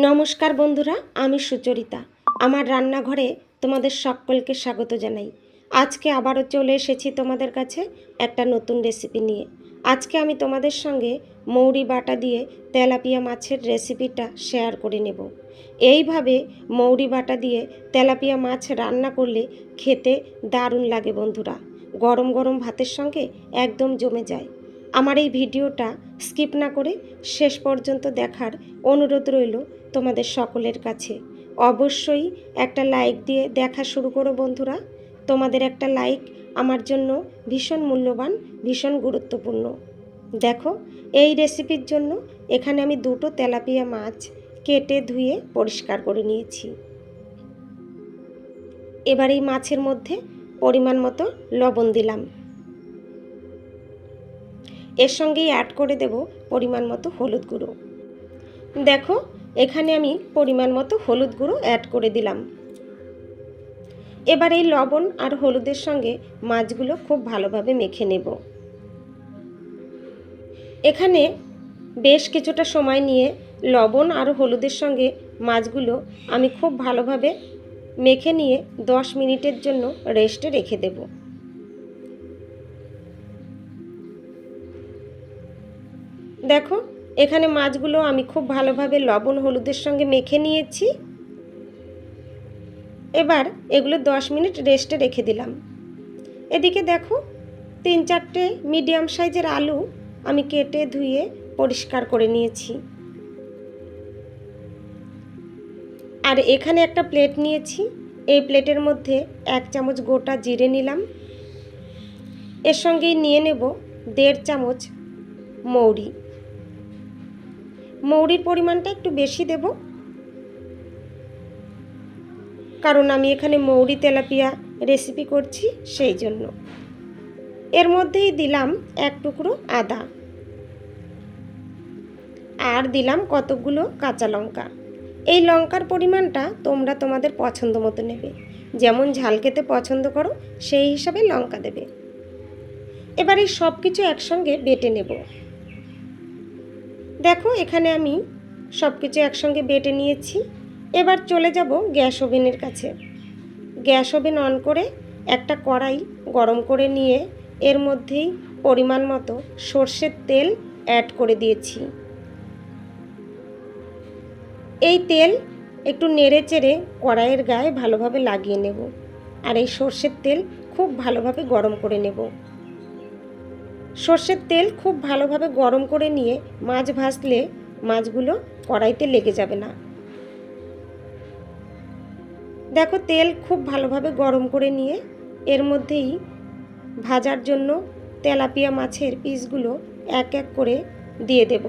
নমস্কার বন্ধুরা, আমি সুচরিতা। আমার রান্নাঘরে তোমাদের সকলকে স্বাগত জানাই। আজকে আবারও চলে এসেছি তোমাদের কাছে একটা নতুন রেসিপি নিয়ে। আজকে আমি তোমাদের সঙ্গে মৌরি বাটা দিয়ে তেলাপিয়া মাছের রেসিপিটা শেয়ার করে নেব। এইভাবে মৌরি বাটা দিয়ে তেলাপিয়া মাছ রান্না করলে খেতে দারুণ লাগে বন্ধুরা। গরম গরম ভাতের সঙ্গে একদম জমে যায়। আমার এই ভিডিওটা স্কিপ না করে শেষ পর্যন্ত দেখার অনুরোধ রইল তোমাদের সকলের কাছে। অবশ্যই একটা লাইক দিয়ে দেখা শুরু করো বন্ধুরা। তোমাদের একটা লাইক আমার জন্য ভীষণ মূল্যবান, ভীষণ গুরুত্বপূর্ণ। দেখো, এই রেসিপির জন্য এখানে আমি দুটো তেলাপিয়া মাছ কেটে ধুয়ে পরিষ্কার করে নিয়েছি। এবার এই মাছের মধ্যে পরিমাণ মতো লবণ দিলাম। এর সঙ্গেই অ্যাড করে দেব পরিমাণ মতো হলুদ গুঁড়ো। দেখো, এখানে আমি পরিমাণ মতো হলুদ গুঁড়ো অ্যাড করে দিলাম। এবার এই লবণ আর হলুদের সঙ্গে মাছগুলো খুব ভালোভাবে মেখে নেব। এখানে বেশ কিছুটা সময় নিয়ে লবণ আর হলুদের সঙ্গে মাছগুলো আমি খুব ভালোভাবে মেখে নিয়ে 10 মিনিটের জন্য রেস্টে রেখে দেব। দেখো, এখানে মাছগুলো আমি খুব ভালোভাবে লবণ হলুদের সঙ্গে মেখে নিয়েছি। এবার এগুলো 10 মিনিট রেস্টে রেখে দিলাম। এদিকে দেখো, 3-4টে মিডিয়াম সাইজের আলু আমি কেটে ধুয়ে পরিষ্কার করে নিয়েছি। আর এখানে একটা প্লেট নিয়েছি। এই প্লেটের মধ্যে 1 চামচ গোটা জিরে নিলাম। এর সঙ্গেই নিয়ে নেব 1.5 চামচ মৌরি। মৌরির পরিমাণটা একটু বেশি দেব, কারণ আমি এখানে মৌরি তেলাপিয়া রেসিপি করছি সেই জন্য। এর মধ্যেই দিলাম 1 টুকরো আদা, আর দিলাম কতগুলো কাঁচা লঙ্কা। এই লঙ্কার পরিমাণটা তোমরা তোমাদের পছন্দ মতো নেবে, যেমন ঝাল খেতে পছন্দ করো সেই হিসাবে লঙ্কা দেবে। এবার এই সব কিছু একসঙ্গে বেটে নেব। দেখো, এখানে আমি সব কিছু একসঙ্গে বেটে নিয়েছি। এবার চলে যাব গ্যাস ওভেনের কাছে। গ্যাস ওভেন অন করে একটা কড়াই গরম করে নিয়ে এর মধ্যেই পরিমাণ মতো সর্ষের তেল অ্যাড করে দিয়েছি। এই তেল একটু নেড়ে চেড়ে কড়াইয়ের গায়ে ভালোভাবে লাগিয়ে নেব, আর এই সর্ষের তেল খুব ভালোভাবে গরম করে নেব। সর্ষের তেল খুব ভালোভাবে গরম করে নিয়ে মাছ ভাজলে মাছগুলো কড়াইতে লেগে যাবে না। দেখো, তেল খুব ভালোভাবে গরম করে নিয়ে এর মধ্যেই ভাজার জন্য তেলাপিয়া মাছের পিসগুলো এক এক করে দিয়ে দেব।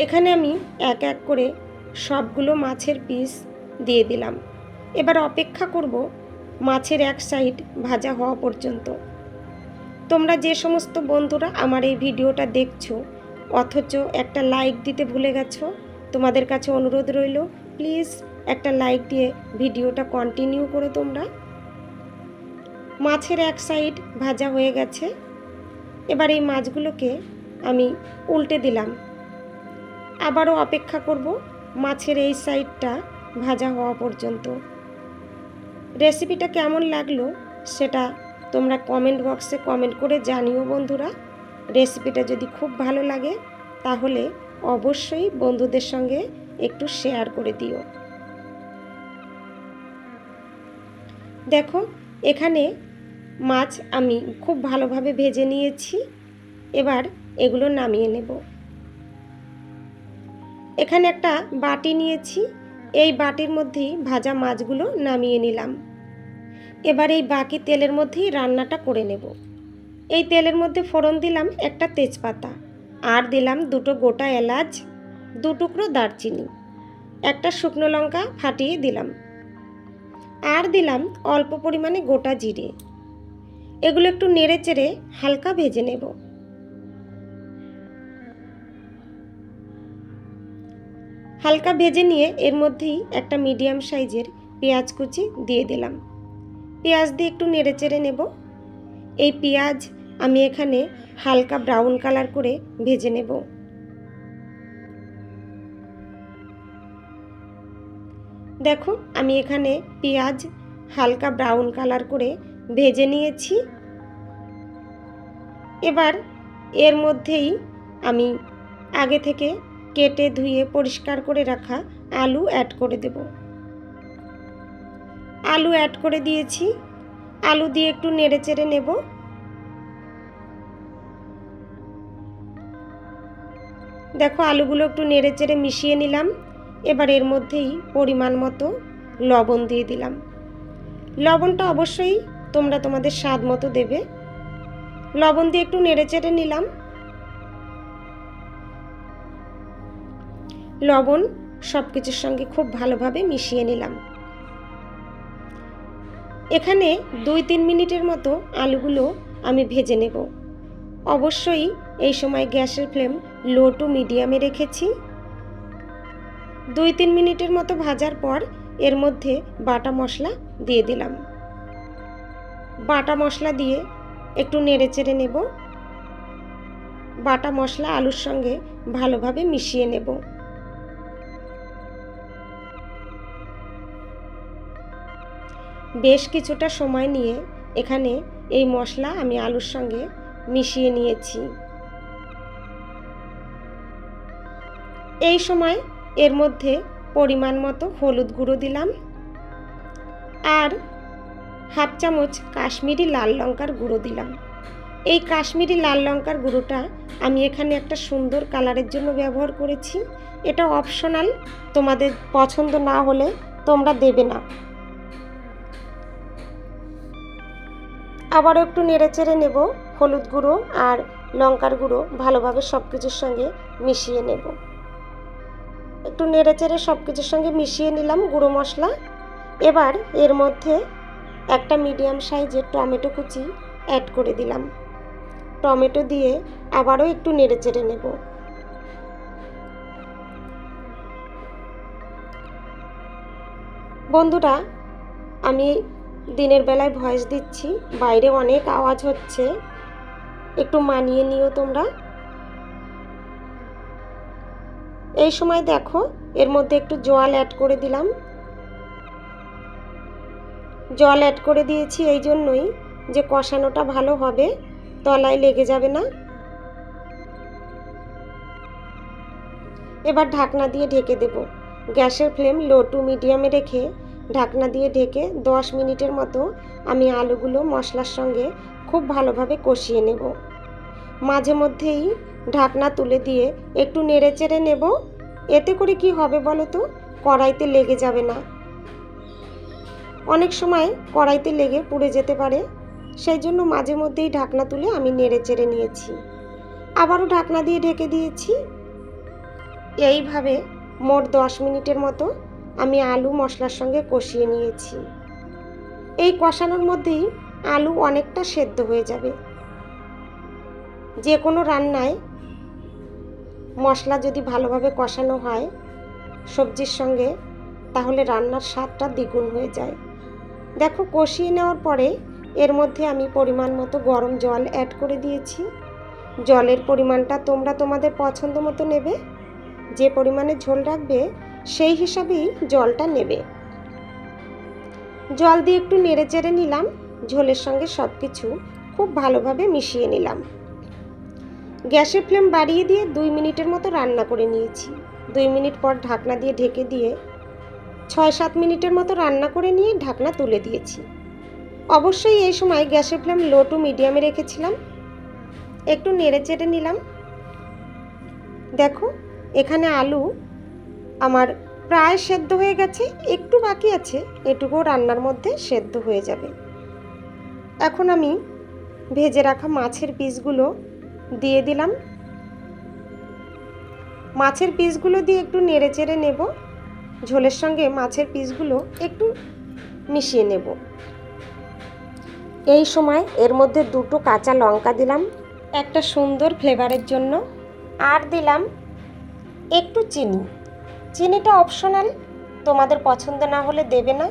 এখানে আমি এক এক করে সবগুলো মাছের পিস দিয়ে দিলাম। এবার অপেক্ষা করব মাছের এক সাইড ভাজা হওয়া পর্যন্ত। তোমরা যে সমস্ত বন্ধুরা আমার এই ভিডিওটা দেখছো অথচ একটা লাইক দিতে ভুলে গেছো, তোমাদের কাছে অনুরোধ রইল প্লিজ একটা লাইক দিয়ে ভিডিওটা কন্টিনিউ করো তোমরা। মাছের এক সাইড ভাজা হয়ে গেছে। এবার এই মাছগুলোকে আমি উল্টে দিলাম। আবারও অপেক্ষা করব মাছের এই সাইডটা ভাজা হওয়া পর্যন্ত। রেসিপিটা কেমন লাগলো সেটা তোমরা কমেন্ট বক্সে কমেন্ট করে জানিও বন্ধুরা। রেসিপিটা যদি খুব ভালো লাগে তাহলে অবশ্যই বন্ধুদের সঙ্গে একটু শেয়ার করে দিও। দেখো, এখানে মাছ আমি খুব ভালোভাবে ভেজে নিয়েছি। এবার এগুলো নামিয়ে নেব। এখানে একটা বাটি নিয়েছি। এই বাটির মধ্যেই ভাজা মাছগুলো নামিয়ে নিলাম। এবার এই বাকি তেলের মধ্যেই রান্নাটা করে নেব। এই তেলের মধ্যে ফোড়ন দিলাম একটা তেজপাতা, আর দিলাম 2টো গোটা এলাচ, 2 টুকরো দারচিনি, একটা শুকনো লঙ্কা ফাটিয়ে দিলাম, আর দিলাম অল্প পরিমাণে গোটা জিরে। এগুলো একটু নেড়ে চেড়ে হালকা ভেজে নেব। হালকা ভেজে নিয়ে এর মধ্যেই একটা মিডিয়াম সাইজের পেঁয়াজ কুচি দিয়ে দিলাম। পেঁয়াজ দিয়ে একটু নেড়ে চেড়ে নেব। এই পেঁয়াজ আমি এখানে হালকা ব্রাউন কালার করে ভেজে নেব। দেখো আমি এখানে পেঁয়াজ হালকা ব্রাউন কালার করে ভেজে নিয়েছি। এবার এর মধ্যেই আমি আগে থেকে কেটে ধুয়ে পরিষ্কার করে রাখা আলু অ্যাড করে দেব। আলু অ্যাড করে দিয়েছি। আলু দিয়ে একটু নেড়েচেড়ে নেব। দেখো আলুগুলো একটু নেড়েচেড়ে মিশিয়ে নিলাম। এবার এর মধ্যেই পরিমাণ মতো লবণ দিয়ে দিলাম। লবণটা অবশ্যই তোমরা তোমাদের স্বাদ মতো দেবে। লবণ দিয়ে একটু নেড়েচেড়ে নিলাম। লবণ সব কিছুর সঙ্গে খুব ভালোভাবে মিশিয়ে নিলাম। এখানে 2-3 মিনিটের মতো আলুগুলো আমি ভেজে নেব। অবশ্যই এই সময় গ্যাসের ফ্লেম লো টু মিডিয়ামে রেখেছি। 2-3 মিনিটের মতো ভাজার পর এর মধ্যে বাটা মশলা দিয়ে দিলাম। বাটা মশলা দিয়ে একটু নেড়েচেড়ে নেব। বাটা মশলা আলুর সঙ্গে ভালোভাবে মিশিয়ে নেব। বেশ কিছুটা সময় নিয়ে এখানে এই মশলা আমি আলুর সঙ্গে মিশিয়ে নিয়েছি। এই সময় এর মধ্যে পরিমাণ মতো হলুদ গুঁড়ো দিলাম আর হাফ চামচ কাশ্মীরি লাল লঙ্কার গুঁড়ো দিলাম। এই কাশ্মীরি লাল লঙ্কার গুঁড়োটা আমি এখানে একটা সুন্দর কালারের জন্য ব্যবহার করেছি। এটা অপশনাল, তোমাদের পছন্দ না হলে তোমরা দেবে না। আবারও একটু নেড়েচেড়ে নেব। হলুদ গুঁড়ো আর লঙ্কার গুঁড়ো ভালোভাবে সব কিছুর সঙ্গে মিশিয়ে নেব। একটু নেড়েচেড়ে সব কিছুর সঙ্গে মিশিয়ে নিলাম গুঁড়ো মশলা। এবার এর মধ্যে একটা মিডিয়াম সাইজের টমেটো কুচি অ্যাড করে দিলাম। টমেটো দিয়ে আবারও একটু নেড়েচেড়ে নেব। বন্ধুরা, আমি দিনের বেলায় ভয়েস দিচ্ছি, বাইরে অনেক আওয়াজ হচ্ছে, একটু মানিয়ে নিও তোমরা। এই সময় দেখো এর মধ্যে একটু জল অ্যাড করে দিলাম। জল অ্যাড করে দিয়েছি এই জন্যই যে কষানোটা ভালো হবে, তলায় লেগে যাবে না। এবার ঢাকনা দিয়ে ঢেকে দেব। গ্যাসের ফ্লেম লো টু মিডিয়ামে রেখে ঢাকনা দিয়ে ঢেকে 10 মিনিটের মতো আমি আলুগুলো মশলার সঙ্গে খুব ভালোভাবে কষিয়ে নেব। মাঝে মধ্যেই ঢাকনা তুলে দিয়ে একটু নেড়েচেড়ে নেব। এতে করে কি হবে বলো তো, কড়াইতে লেগে যাবে না। অনেক সময় কড়াইতে লেগে পুড়ে যেতে পারে, সেই জন্য মাঝে মধ্যেই ঢাকনা তুলে আমি নেড়েচেড়ে নিয়েছি। আবারও ঢাকনা দিয়ে ঢেকে দিয়েছি। এইভাবে মোট 10 মিনিটের মতো আমি আলু মশলার সঙ্গে কষিয়ে নিয়েছি। এই কষানোর মধ্যেই আলু অনেকটা সেদ্ধ হয়ে যাবে। যে কোনো রান্নায় মশলা যদি ভালোভাবে কষানো হয় সবজির সঙ্গে, তাহলে রান্নার স্বাদটা দ্বিগুণ হয়ে যায়। দেখো কষিয়ে নেওয়ার পরে এর মধ্যে আমি পরিমাণ মতো গরম জল অ্যাড করে দিয়েছি। জলের পরিমাণটা তোমরা তোমাদের পছন্দ মতো নেবে। যে পরিমাণে ঝোল রাখবে সেই হিসাবেই জলটা নেবে। জল দিয়ে একটু নেড়েচেড়ে নিলাম। ঝোলের সঙ্গে সব কিছু খুব ভালোভাবে মিশিয়ে নিলাম। গ্যাসের ফ্লেম বাড়িয়ে দিয়ে 2 মিনিটের মতো রান্না করে নিয়েছি। 2 মিনিট পর ঢাকনা দিয়ে ঢেকে দিয়ে 6-7 মিনিটের মতো রান্না করে নিয়ে ঢাকনা তুলে দিয়েছি। অবশ্যই এই সময় গ্যাসের ফ্লেম লো টু মিডিয়ামে রেখেছিলাম। একটু নেড়েচেড়ে নিলাম। দেখো এখানে আলু আমার প্রায় সেদ্ধ হয়ে গেছে, একটু বাকি আছে, এটুকু রান্নার মধ্যে সেদ্ধ হয়ে যাবে। এখন আমি ভেজে রাখা মাছের পিসগুলো দিয়ে দিলাম। মাছের পিসগুলো দিয়ে একটু নেড়েচেড়ে নেব। ঝোলের সঙ্গে মাছের পিসগুলো একটু মিশিয়ে নেব। এই সময় এর মধ্যে 2টো কাঁচা লঙ্কা দিলাম একটা সুন্দর ফ্লেভারের জন্য, আর দিলাম একটু চিনি। চিনিটা অপশনাল, তোমাদের পছন্দ না হলে দেবে না।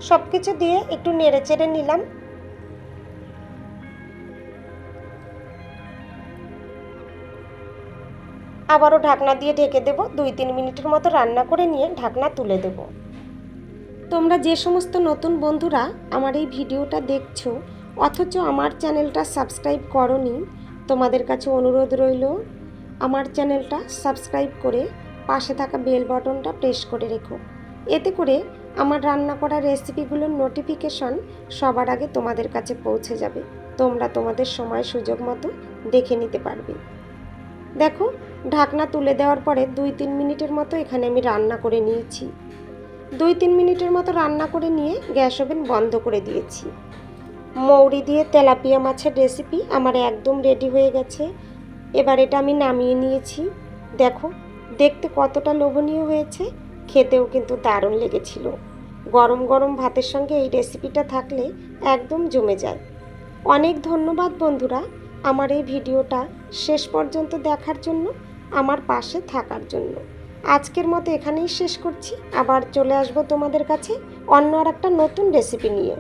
সব কিছু দিয়ে একটু নেড়েচেড়ে নিলাম। আবারও ঢাকনা দিয়ে ঢেকে দেব। 2-3 মিনিটের মতো রান্না করে নিয়ে ঢাকনা তুলে দেব। তোমরা যে সমস্ত নতুন বন্ধুরা আমার এই ভিডিওটা দেখছো অথচ আমার চ্যানেলটা সাবস্ক্রাইব করোনি, তোমাদের কাছে অনুরোধ রইল আমার চ্যানেলটা সাবস্ক্রাইব করে পাশে থাকা বেল বাটনটা প্রেস করে রেখো। এতে করে আমার রান্না করা রেসিপিগুলোর নোটিফিকেশন সবার আগে তোমাদের কাছে পৌঁছে যাবে। তোমরা তোমাদের সময় সুযোগ মতো দেখে নিতে পারবে। দেখো, ঢাকনা তুলে দেওয়ার পরে 2-3 মিনিটের মতো এখানে আমি রান্না করে নিয়েছি। 2-3 মিনিটের মতো রান্না করে নিয়ে গ্যাস ওভেন বন্ধ করে দিয়েছি। মৌরি দিয়ে তেলাপিয়া মাছের রেসিপি আমার একদম রেডি হয়ে গেছে। এবার এটা আমি নামিয়ে নিয়েছি। দেখো, দেখতে কতটা লোভনীয় হয়েছে, খেতেও কিন্তু দারুণ লেগেছিল। গরম গরম ভাতের সঙ্গে এই রেসিপিটা থাকলে একদম জমে যায়। অনেক ধন্যবাদ বন্ধুরা আমার এই ভিডিওটা শেষ পর্যন্ত দেখার জন্য, আমার পাশে থাকার জন্য। আজকের মতো এখানেই শেষ করছি। আবার চলে আসবো তোমাদের কাছে অন্য আর একটা নতুন রেসিপি নিয়ে।